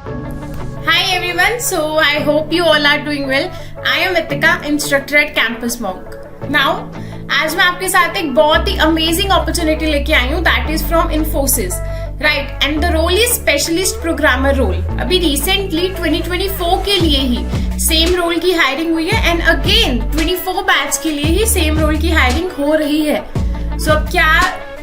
Hi everyone, so I hope you all are doing well. I am Itika, instructor at Campus Monk. Now, आज मैं आपके साथ एक बहुत ही अमेजिंग अपॉर्चुनिटी लेके आई हूँ, that is from Infosys, right, and the role is specialist programmer role. अभी रिसेंटली 2024 के लिए ही सेम रोल की हायरिंग हुई है एंड अगेन 24 बैच के लिए ही सेम रोल की हायरिंग हो रही है। सो अब क्या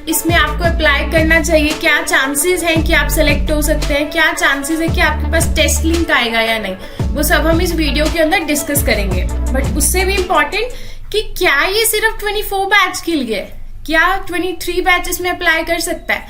इसमें आपको अप्लाई करना चाहिए, क्या चांसेस हैं कि आप सिलेक्ट हो सकते हैं, क्या चांसेस है कि आपके पास टेस्ट लिंक आएगा या नहीं, वो सब हम इस वीडियो के अंदर डिस्कस करेंगे। बट उससे भी इम्पोर्टेंट कि क्या ये सिर्फ 24 बैच के लिए, क्या 23 बैच इसमें अप्लाई कर सकता है।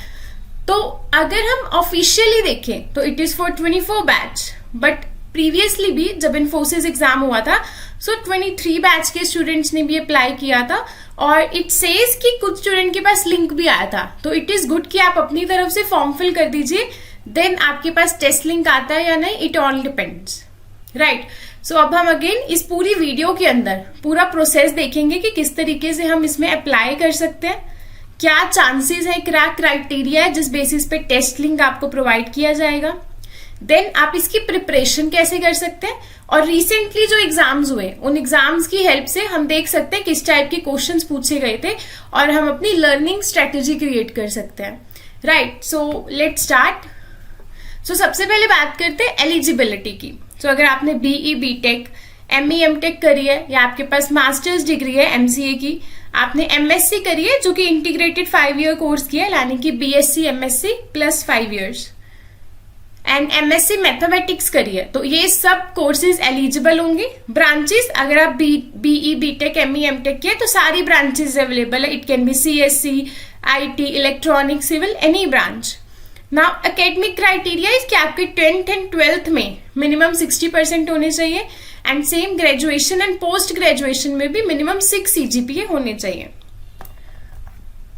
तो अगर हम ऑफिशियली देखें तो it is for 24 batch, but previously भी जब इन्फोसिस एग्जाम हुआ था सो 23 बैच के स्टूडेंट्स ने भी अप्लाई किया था और इट सेज कि कुछ स्टूडेंट के पास लिंक भी आया था। तो इट इज गुड कि आप अपनी तरफ से फॉर्म फिल कर दीजिए, देन आपके पास टेस्ट लिंक आता है या नहीं, इट ऑल डिपेंड्स, राइट। सो अब हम अगेन इस पूरी वीडियो के अंदर पूरा प्रोसेस देखेंगे कि किस तरीके से हम इसमें अप्लाई कर सकते हैं, क्या चांसेस है, क्या क्राइटेरिया है जिस बेसिस पे टेस्ट लिंक आपको प्रोवाइड किया जाएगा, देन आप इसकी प्रिपरेशन कैसे कर सकते हैं, और रिसेंटली जो एग्जाम्स हुए उन एग्जाम्स की हेल्प से हम देख सकते हैं किस टाइप के क्वेश्चंस पूछे गए थे और हम अपनी लर्निंग स्ट्रेटेजी क्रिएट कर सकते हैं, right. So let's start. So सबसे पहले बात करते हैं एलिजिबिलिटी की। सो अगर आपने बीई बीटेक एमई एमटेक करी है या आपके पास मास्टर्स डिग्री है एमसीए की, आपने एमएससी करी है जो कि इंटीग्रेटेड 5 ईयर कोर्स किया है, यानी कि BSc MSc plus 5 years, and MSc mathematics करिए, तो ये सब कोर्सेज एलिजिबल होंगे। ब्रांचेस अगर आप बीई बीटेक एमई एमटेक किए तो सारी ब्रांचेस अवेलेबल है, it can be CSC, IT, electronic, civil, any branch. Now academic criteria is कि आपके 10th एंड 12th में मिनिमम 60% होने चाहिए and same graduation and post graduation में भी मिनिमम 6 सीजीपीए होने चाहिए।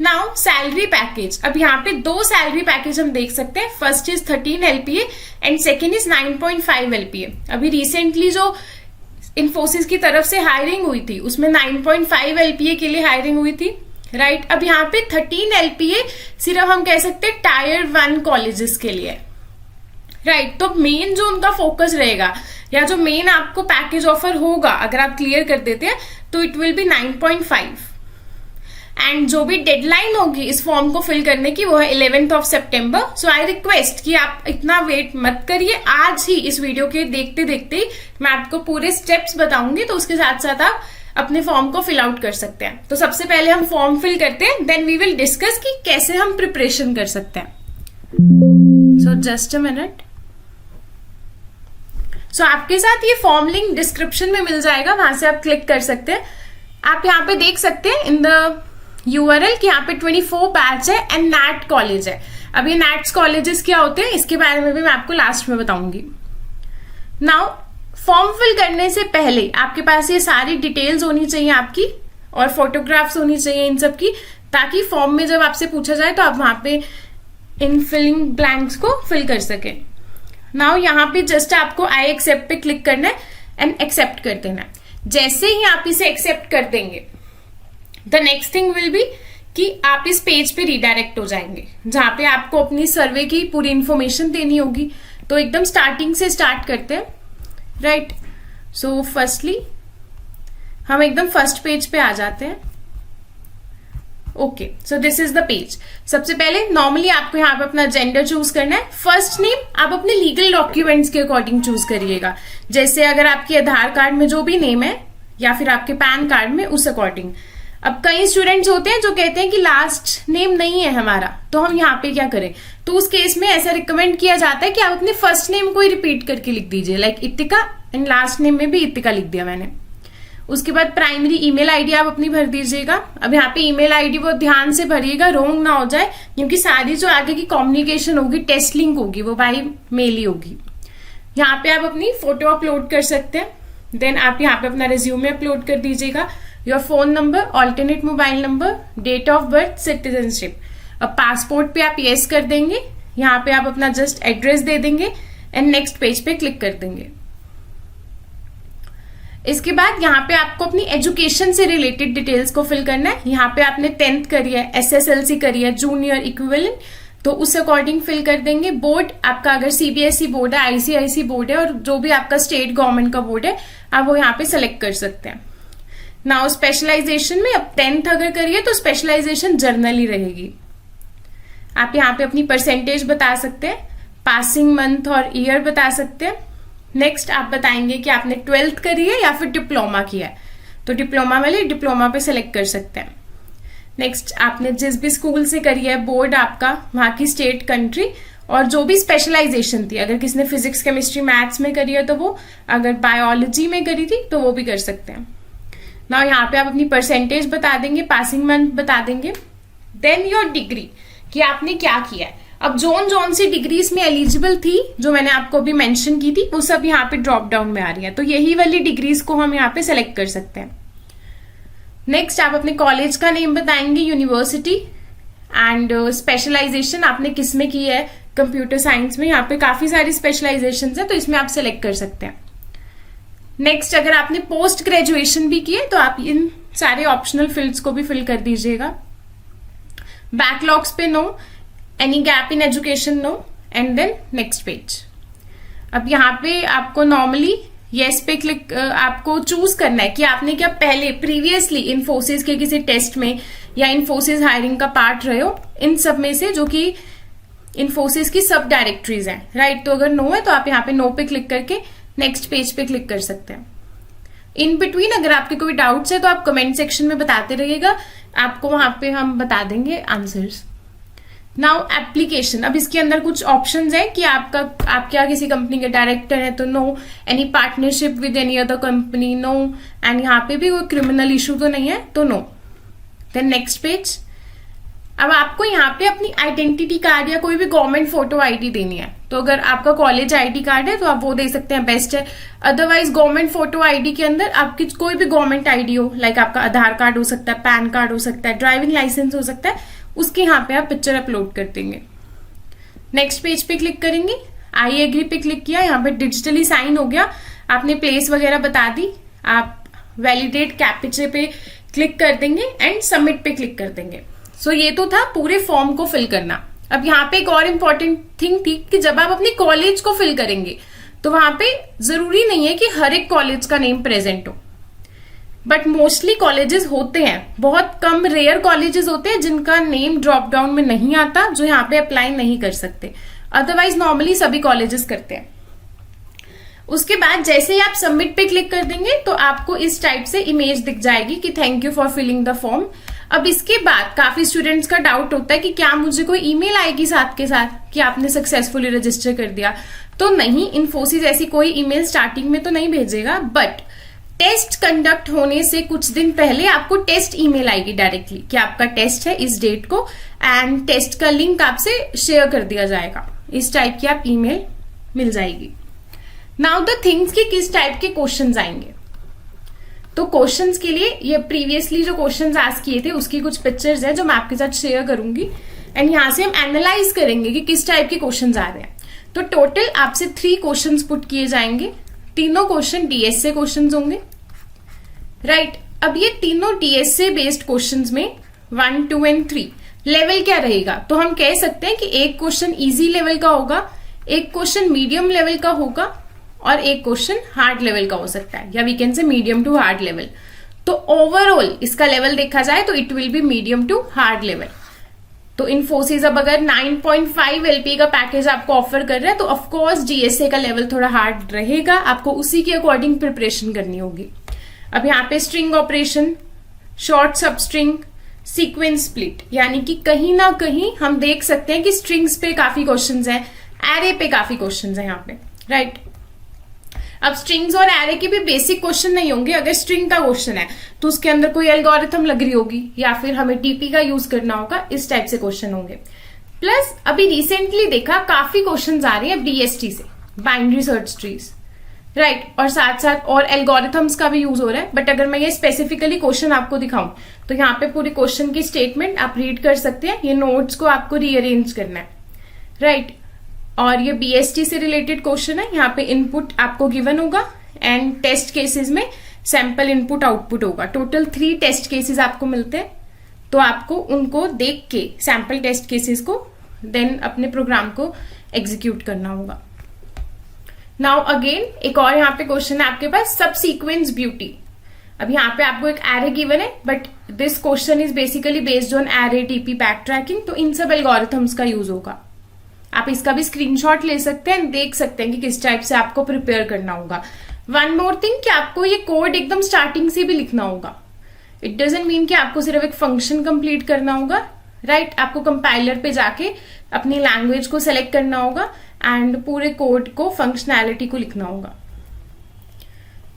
नाउ सैलरी पैकेज, अब यहाँ पे 2 सैलरी पैकेज हम देख सकते हैं, first is 13 LPA and second is 9.5 LPA. अभी रिसेंटली जो इन्फोसिस की तरफ से हायरिंग हुई थी उसमें 9.5 एलपीए के लिए हायरिंग हुई थी, राइट। अब यहाँ पे 13 एलपीए सिर्फ हम कह सकते हैं टायर 1 कॉलेजेस के लिए, राइट। तो मेन जो उनका फोकस रहेगा या जो मेन आपको पैकेज ऑफर होगा अगर आप क्लियर कर देते हैं तो इट विल बी 9.5 एंड जो भी डेडलाइन होगी इस फॉर्म को फिल करने की वो है 11th September. So I request कि आप इतना वेट मत करिए, आज ही इस वीडियो के देखते देखते मैं आपको पूरे स्टेप्स बताऊंगी, तो उसके साथ साथ आप अपने फॉर्म को फिल आउट कर सकते हैं। तो सबसे पहले हम फॉर्म फिल करते हैं, देन वी विल डिस्कस कि कैसे हम प्रिपरेशन कर सकते हैं। So just a minute. सो आपके साथ ये फॉर्म लिंक डिस्क्रिप्शन में मिल जाएगा, वहां से आप क्लिक कर सकते हैं। आप यहाँ पे देख सकते हैं इन द यूआरएल कि यहाँ पे 24 बैच है एंड नैट कॉलेज है। अब ये नैट्स कॉलेजेस क्या होते हैं इसके बारे में भी मैं आपको लास्ट में बताऊंगी। नाउ फॉर्म फिल करने से पहले आपके पास ये सारी डिटेल्स होनी चाहिए आपकी और फोटोग्राफ्स होनी चाहिए इन सब की, ताकि फॉर्म में जब आपसे पूछा जाए तो आप वहां पे इन फिलिंग ब्लैंक्स को फिल कर सके। नाउ यहाँ पे जस्ट आपको आई एक्सेप्ट पे क्लिक करना है एंड एक्सेप्ट कर देना है। जैसे ही आप इसे एक्सेप्ट कर देंगे the next thing will be कि आप इस पेज पे रिडायरेक्ट हो जाएंगे जहां पे आपको अपनी सर्वे की पूरी इंफॉर्मेशन देनी होगी। तो एकदम स्टार्टिंग से स्टार्ट करते हैं, राइट। सो फर्स्टली हम एकदम फर्स्ट पेज पे आ जाते हैं। Okay, so this is the page. सबसे पहले नॉर्मली आपको यहाँ पे अपना जेंडर चूज करना है। फर्स्ट नेम आप अपने लीगल डॉक्यूमेंट्स के अकॉर्डिंग चूज करिएगा, जैसे अगर आपके आधार कार्ड में जो भी नेम है या फिर आपके पैन कार्ड में उस अकॉर्डिंग। अब कई स्टूडेंट्स होते हैं जो कहते हैं कि लास्ट नेम नहीं है हमारा, तो हम यहाँ पे क्या करें, तो उस केस में ऐसा रिकमेंड किया जाता है कि आप अपने फर्स्ट नेम को ही रिपीट करके लिख दीजिए, लाइक इतिका, एंड लास्ट नेम में भी इतिका लिख दिया मैंने। उसके बाद प्राइमरी ईमेल आईडी आप अपनी भर दीजिएगा। अब यहाँ पे ईमेल आईडी वो ध्यान से भरिएगा, रोंग ना हो जाए, क्योंकि सारी जो आगे की कम्युनिकेशन होगी, टेस्ट लिंक होगी, वो बाय मेल ही होगी। यहाँ पे आप अपनी फोटो अपलोड कर सकते हैं, देन आप यहाँ पे अपना रिज्यूमे अपलोड कर दीजिएगा, your phone number, alternate mobile number, date of birth, citizenship. अब पासपोर्ट पे आप यस कर देंगे, यहाँ पे आप अपना जस्ट एड्रेस दे देंगे एंड नेक्स्ट पेज पे क्लिक कर देंगे। इसके बाद यहाँ पे आपको अपनी एजुकेशन से रिलेटेड डिटेल्स को फिल करना है। यहाँ पे आपने 10th करी है, एसएसएलसी करी है, जूनियर, इक्विवेलेंट, तो उस अकॉर्डिंग फिल कर देंगे। बोर्ड आपका अगर सीबीएसई बोर्ड है, आईसीआईसी बोर्ड है, और जो भी आपका स्टेट गवर्नमेंट का बोर्ड है, आप वो यहाँ पे सेलेक्ट कर सकते हैं। नाउ स्पेशलाइजेशन में अब 10th अगर करिए तो स्पेशलाइजेशन जर्नल ही रहेगी। आप यहाँ पे अपनी परसेंटेज बता सकते हैं, पासिंग मंथ और ईयर बता सकते हैं। नेक्स्ट आप बताएंगे कि आपने 12th करी है या फिर डिप्लोमा किया है, तो डिप्लोमा वाले डिप्लोमा पे सेलेक्ट कर सकते हैं। नेक्स्ट आपने जिस भी स्कूल से करी है, बोर्ड आपका, वहां की स्टेट, कंट्री, और जो भी स्पेशलाइजेशन थी, अगर किसने फिजिक्स केमिस्ट्री मैथ्स में करी है तो वो, अगर बायोलॉजी में करी थी तो वो भी कर सकते हैं ना। यहाँ पे आप अपनी परसेंटेज बता देंगे, पासिंग मंथ बता देंगे, देन योर डिग्री कि आपने क्या किया है। अब जोन सी डिग्री इसमें एलिजिबल थी जो मैंने आपको अभी मेंशन की थी, वो सब यहाँ पे ड्रॉप डाउन में आ रही है, तो यही वाली डिग्रीज को हम यहाँ पे सेलेक्ट कर सकते हैं। नेक्स्ट आप अपने कॉलेज का नेम बताएंगे, यूनिवर्सिटी, एंड स्पेशलाइजेशन आपने किस में की है, कंप्यूटर साइंस में। यहाँ पे काफी सारी स्पेशलाइजेशन है तो इसमें आप सेलेक्ट कर सकते हैं। नेक्स्ट अगर आपने पोस्ट ग्रेजुएशन भी की है तो आप इन सारे ऑप्शनल फील्ड्स को भी फिल कर दीजिएगा। बैकलॉग्स पे no, any gap in education no, and then next page. अब यहाँ पे आपको नॉर्मली येस पे क्लिक, आपको चूज करना है कि आपने क्या पहले प्रीवियसली इन्फोसिस के किसी टेस्ट में या इन्फोसिस हायरिंग का पार्ट रहे हो, इन सब में से जो कि इन्फोसिस की सब डायरेक्टरीज हैं, राइट। तो अगर नो है तो आप यहाँ पे नो पे क्लिक करके नेक्स्ट पेज पे क्लिक कर सकते हैं। इन बिटवीन अगर आपके कोई डाउट्स है तो आप कमेंट सेक्शन में बताते रहिएगा, आपको वहां पे हम बता देंगे आंसर्स। नाउ एप्लीकेशन, अब इसके अंदर कुछ ऑप्शंस है कि आप क्या किसी कंपनी के डायरेक्टर है तो no, any partnership with any other company no, and यहाँ पे भी कोई क्रिमिनल इशू तो नहीं है तो नो। Then next page. अब आपको यहाँ पे अपनी आइडेंटिटी कार्ड या कोई भी गवर्नमेंट फोटो आईडी देनी है, तो अगर आपका कॉलेज आईडी कार्ड है तो आप वो दे सकते हैं, बेस्ट है। अदरवाइज गवर्नमेंट फोटो आईडी के अंदर आपकी कोई भी गवर्नमेंट आईडी हो, लाइक आपका आधार कार्ड हो सकता है, पैन कार्ड हो सकता है, ड्राइविंग लाइसेंस हो सकता है, उसके यहाँ पे आप पिक्चर अपलोड कर देंगे। नेक्स्ट पेज पे क्लिक करेंगे, आई एग्री पे क्लिक किया, यहाँ पे डिजिटली साइन हो गया, आपने प्लेस वगैरह बता दी, आप वैलिडेट कैप्चा पे क्लिक कर देंगे एंड सबमिट पे क्लिक कर देंगे। सो ये तो था पूरे फॉर्म को फिल करना। अब यहाँ पे एक और इम्पोर्टेंट थिंग थी कि जब आप अपने कॉलेज को फिल करेंगे तो वहां पे जरूरी नहीं है कि हर एक कॉलेज का नेम प्रेजेंट हो, बट मोस्टली कॉलेजेस होते हैं, बहुत कम रेयर कॉलेजेस होते हैं जिनका नेम ड्रॉप डाउन में नहीं आता, जो यहाँ पे अप्लाई नहीं कर सकते, अदरवाइज नॉर्मली सभी कॉलेजेस करते हैं। उसके बाद जैसे ही आप सबमिट पे क्लिक कर देंगे तो आपको इस टाइप से इमेज दिख जाएगी कि thank you for filling the form. अब इसके बाद काफी स्टूडेंट्स का डाउट होता है कि क्या मुझे कोई ईमेल आएगी साथ के साथ कि आपने सक्सेसफुली रजिस्टर कर दिया, तो नहीं, इन्फोसिस ऐसी कोई ईमेल स्टार्टिंग में तो नहीं भेजेगा, बट टेस्ट कंडक्ट होने से कुछ दिन पहले आपको टेस्ट ईमेल आएगी डायरेक्टली कि आपका टेस्ट है इस डेट को, एंड टेस्ट का लिंक आपसे शेयर कर दिया जाएगा। इस टाइप की आप ईमेल मिल जाएगी। नाउ द थिंग्स कि किस टाइप के क्वेश्चंस आएंगे, तो क्वेश्चंस के लिए ये प्रीवियसली जो क्वेश्चंस आस्क किए थे उसकी कुछ पिक्चर्स है जो मैं आपके साथ शेयर करूंगी, एंड यहां से हम एनालाइज करेंगे कि किस टाइप के क्वेश्चंस आ रहे हैं। तो टोटल आपसे 3 क्वेश्चंस पुट किए जाएंगे, तीनों क्वेश्चन डीएसए क्वेश्चंस होंगे, राइट। अब ये तीनों डीएसए बेस्ड क्वेश्चंस में 1, 2 एंड 3 लेवल क्या रहेगा, तो हम कह सकते हैं कि एक क्वेश्चन इजी लेवल का होगा, एक क्वेश्चन मीडियम लेवल का होगा, और एक क्वेश्चन हार्ड लेवल का हो सकता है, या we can say medium to hard level. तो ओवरऑल इसका लेवल देखा जाए तो it will be medium to hard level. तो इन्फोसिस अब अगर 9.5 LP का पैकेज आपको ऑफर कर रहा है तो ऑफकोर्स डीएसए का लेवल थोड़ा हार्ड रहेगा, आपको उसी के अकॉर्डिंग प्रिपरेशन करनी होगी। अब यहाँ पे स्ट्रिंग ऑपरेशन, शॉर्ट सब स्ट्रिंग, सीक्वेंस स्प्लिट, यानी कि कहीं ना कहीं हम देख सकते हैं कि स्ट्रिंग्स पे काफी क्वेश्चंस हैं, एरे पे काफी क्वेश्चंस हैं यहाँ पे, राइट। अब स्ट्रिंग्स और एरे के भी बेसिक क्वेश्चन नहीं होंगे, अगर स्ट्रिंग का क्वेश्चन है तो उसके अंदर कोई एल्गोरिथम लग रही होगी या फिर हमें टीपी का यूज करना होगा, इस टाइप से क्वेश्चन होंगे। प्लस अभी रिसेंटली देखा काफी क्वेश्चंस आ रही है बीएसटी से, बाइनरी सर्च ट्रीज, राइट, और साथ साथ और एल्गोरिथम्स का भी यूज हो रहा है। बट अगर मैं ये स्पेसिफिकली क्वेश्चन आपको दिखाऊं तो यहाँ पे पूरी क्वेश्चन की स्टेटमेंट आप रीड कर सकते हैं, ये नोट्स को आपको रीअरेंज करना है, राइट। और ये बीएसटी से रिलेटेड क्वेश्चन है, यहाँ पे इनपुट आपको गिवन होगा एंड टेस्ट केसेस में सैंपल इनपुट आउटपुट होगा। टोटल 3 टेस्ट केसेस आपको मिलते हैं, तो आपको उनको देख के सैंपल टेस्ट केसेस को देन अपने प्रोग्राम को एग्जीक्यूट करना होगा। नाउ अगेन एक और यहाँ पे क्वेश्चन है आपके पास, सब सीक्वेंस ब्यूटी। अब यहाँ पे आपको एक एरे गिवन है, but this question is basically based on array, TP, back tracking, तो इन सब एल्गोरिथम्स का यूज होगा। आप इसका भी स्क्रीनशॉट ले सकते हैं, देख सकते हैं कि किस टाइप से आपको प्रिपेयर करना होगा। वन मोर थिंग कि आपको ये कोड एकदम स्टार्टिंग से भी लिखना होगा। इट डजंट मीन कि आपको सिर्फ एक फंक्शन कंप्लीट करना होगा, राइट? आपको कंपाइलर पे जाके अपनी लैंग्वेज को सेलेक्ट करना होगा एंड पूरे कोड को, फंक्शनैलिटी को लिखना होगा।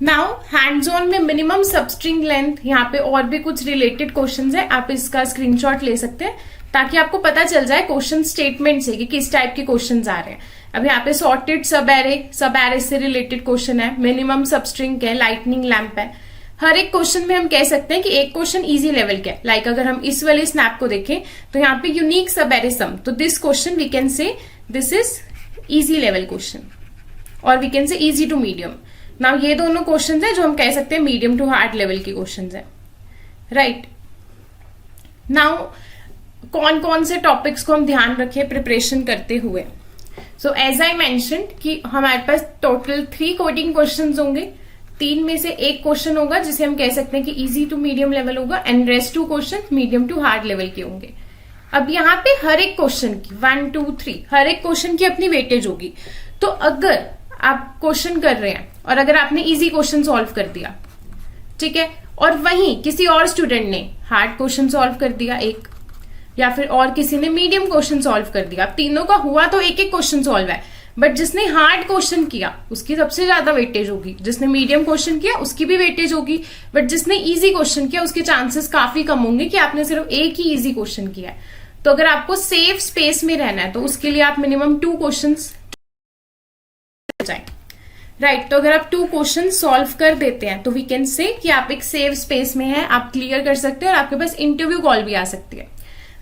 नाउ हैंड्स ऑन में मिनिमम सबस्ट्रिंग लेंथ, यहाँ पे और भी कुछ रिलेटेड क्वेश्चंस है, आप इसका स्क्रीनशॉट ले सकते हैं ताकि आपको पता चल जाए क्वेश्चन स्टेटमेंट से कि किस टाइप के क्वेश्चंस आ रहे हैं। अब यहाँ पे सॉर्टेड सब एरे से रिलेटेड क्वेश्चन है, मिनिमम सबस्ट्रिंग है, लाइटनिंग लैंप है। हर एक क्वेश्चन में हम कह सकते हैं कि एक क्वेश्चन इजी लेवल का है। लाइक अगर हम इस वाले स्नैप को देखें तो यहाँ पे यूनिक सब एरे सम, तो this question we can say this is easy level question, और we can say easy to medium. Now ये दोनों क्वेश्चन है जो हम कह सकते हैं मीडियम टू हार्ड लेवल के क्वेश्चन है, राइट? नाउ कौन कौन से टॉपिक्स को हम ध्यान रखें प्रिपरेशन करते हुए? सो एज आई मेंशन्ड कि हमारे पास टोटल 3 कोडिंग क्वेश्चंस होंगे। 3 में से एक क्वेश्चन होगा जिसे हम कह सकते हैं कि इजी टू मीडियम लेवल होगा, and rest 2 question medium to hard level के होंगे। अब यहाँ पे हर एक क्वेश्चन की 1, 2, 3 हर एक क्वेश्चन की अपनी वेटेज होगी। तो अगर आप क्वेश्चन कर रहे हैं और अगर आपने इजी क्वेश्चन सॉल्व कर दिया, ठीक है, और वहीं किसी और स्टूडेंट ने हार्ड क्वेश्चन सॉल्व कर दिया एक, या फिर और किसी ने मीडियम क्वेश्चन सॉल्व कर दिया, अब तीनों का हुआ तो एक एक क्वेश्चन सॉल्व है, बट जिसने हार्ड क्वेश्चन किया उसकी सबसे ज्यादा वेटेज होगी, जिसने मीडियम क्वेश्चन किया उसकी भी वेटेज होगी, बट जिसने इजी क्वेश्चन किया उसके चांसेस काफी कम होंगे कि आपने सिर्फ एक ही इजी क्वेश्चन किया है। तो अगर आपको सेफ स्पेस में रहना है तो उसके लिए आप मिनिमम 2 क्वेश्चन जाए, राइट? तो अगर आप 2 क्वेश्चन सॉल्व कर देते हैं तो वी कैन से कि आप एक सेफ स्पेस में हैं, आप क्लियर कर सकते हैं और आपके पास इंटरव्यू कॉल भी आ सकती है।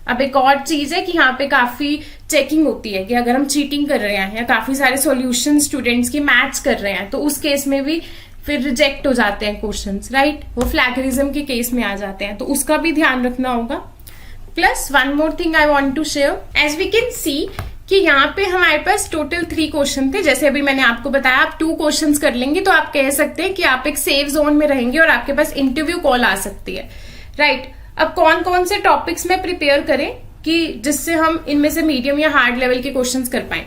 अब एक और चीज है कि यहाँ पे काफी चेकिंग होती है कि अगर हम चीटिंग कर रहे हैं या काफी सारे सॉल्यूशन स्टूडेंट्स की मैच कर रहे हैं तो उस केस में भी फिर रिजेक्ट हो जाते हैं क्वेश्चंस, राइट? वो फ्लैगरिज्म के केस में आ जाते हैं, तो उसका भी ध्यान रखना होगा। Plus one more thing I want to share, as we can see कि यहाँ पे हमारे पास टोटल 3 क्वेश्चन थे। जैसे अभी मैंने आपको बताया आप 2 क्वेश्चंस कर लेंगे तो आप कह सकते हैं कि आप एक सेफ जोन में रहेंगे और आपके पास इंटरव्यू कॉल आ सकती है, राइट? अब कौन कौन से टॉपिक्स में प्रिपेयर करें कि जिससे हम इनमें से मीडियम या हार्ड लेवल के क्वेश्चंस कर पाए?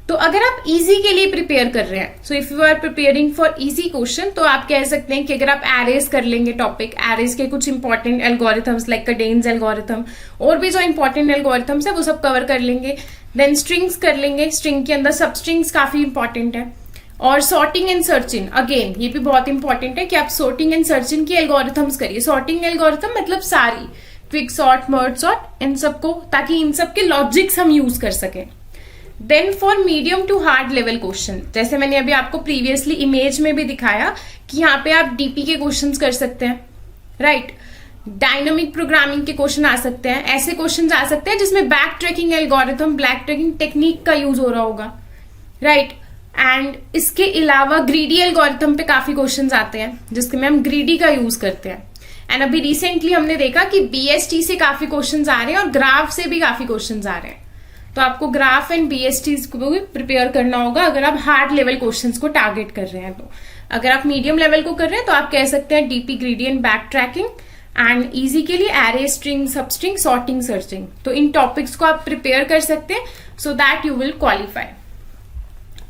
तो अगर आप इजी के लिए प्रिपेयर कर रहे हैं, so if you are preparing for easy question, तो आप कह सकते हैं कि अगर आप एरेज कर लेंगे टॉपिक, एरेज के कुछ important algorithms like Cadence algorithm और भी जो इंपॉर्टेंट एल्गोरिथम्स है वो सब कवर कर लेंगे। देन स्ट्रिंग्स कर लेंगे, स्ट्रिंग के अंदर सब स्ट्रिंग्स काफी इंपॉर्टेंट है। और सॉर्टिंग एंड सर्चिंग, अगेन ये भी बहुत इंपॉर्टेंट है कि आप सॉर्टिंग एंड सर्चिंग की एल्गोरिथम्स करिए। सॉर्टिंग एल्गोरिथम मतलब सारी क्विक सॉर्ट, मर्ज सॉर्ट, इन सबको, ताकि इन सब के लॉजिक्स हम यूज कर सकें। Then for medium to hard level question, जैसे मैंने अभी आपको प्रीवियसली इमेज में भी दिखाया कि यहाँ पे आप डीपी के क्वेश्चंस कर सकते हैं, राइट? डायनामिक प्रोग्रामिंग के क्वेश्चन आ सकते हैं, ऐसे क्वेश्चन आ सकते हैं जिसमें back tracking algorithm, back tracking technique का यूज हो रहा होगा, राइट? एंड इसके अलावा ग्रीडी एल्गोरिथम पे काफी क्वेश्चंस आते हैं जिसमें हम ग्रीडी का यूज करते हैं। एंड अभी रिसेंटली हमने देखा कि बीएसटी से काफी क्वेश्चंस आ रहे हैं और ग्राफ से भी काफी क्वेश्चंस आ रहे हैं, तो आपको ग्राफ एंड बीएसटी को भी प्रिपेयर करना होगा अगर आप हार्ड लेवल क्वेश्चंस को टारगेट कर रहे हैं। तो अगर आप मीडियम लेवल को कर रहे हैं तो आप कह सकते हैं DP, greedy and backtracking, and easy के लिए array, string, substring, sorting, searching. तो इन टॉपिक्स को आप प्रिपेयर कर सकते हैं so that you will qualify.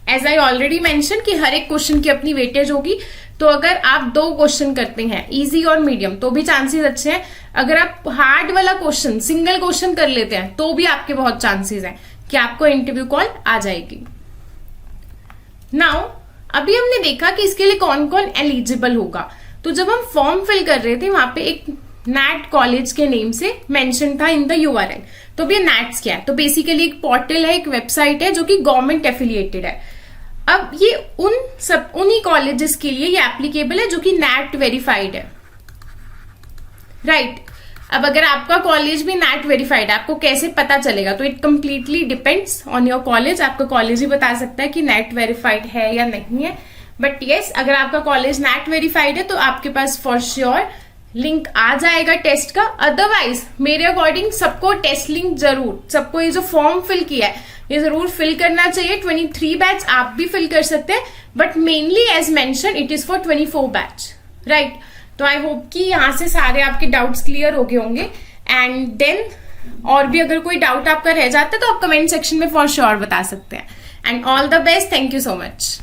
As I already mention कि हर एक क्वेश्चन की अपनी वेटेज होगी, तो अगर आप 2 क्वेश्चन करते हैं इजी और मीडियम तो भी चांसेस अच्छे हैं। अगर आप हार्ड वाला क्वेश्चन सिंगल क्वेश्चन कर लेते हैं तो भी आपके बहुत चांसेस हैं कि आपको इंटरव्यू कॉल आ जाएगी। नाउ अभी हमने देखा कि इसके लिए कौन कौन एलिजिबल होगा। तो जब हम फॉर्म फिल कर रहे थे वहां पे एक नैट कॉलेज के नेम से मेंशन था इन द यूआरएल। तो ये नैट्स क्या है? तो बेसिकली एक पोर्टल है, एक वेबसाइट है जो कि गवर्नमेंट एफिलिएटेड है। अब ये उन्हीं कॉलेजेस के लिए ये एप्लीकेबल है जो कि नैट वेरीफाइड है, राइट? अब अगर आपका कॉलेज भी नैट वेरीफाइड है, आपको कैसे पता चलेगा? तो it completely depends on your college. आपका कॉलेज ही बता सकता है कि नैट वेरीफाइड है या नहीं है। बट यस, अगर आपका कॉलेज नैट वेरीफाइड है तो आपके पास फॉर श्योर लिंक आ जाएगा टेस्ट का। अदरवाइज मेरे अकॉर्डिंग सबको टेस्ट लिंक जरूर, सबको ये जो फॉर्म फिल किया है ये जरूर फिल करना चाहिए। 23 बैच आप भी फिल कर सकते हैं, but mainly as mention it is for 24 batch, right. तो आई होप कि यहाँ से सारे आपके डाउट्स क्लियर हो गए होंगे। एंड देन और भी अगर कोई डाउट आपका रह जाता है तो आप कमेंट सेक्शन में फॉर श्योर बता सकते हैं। And all the best, thank you so much.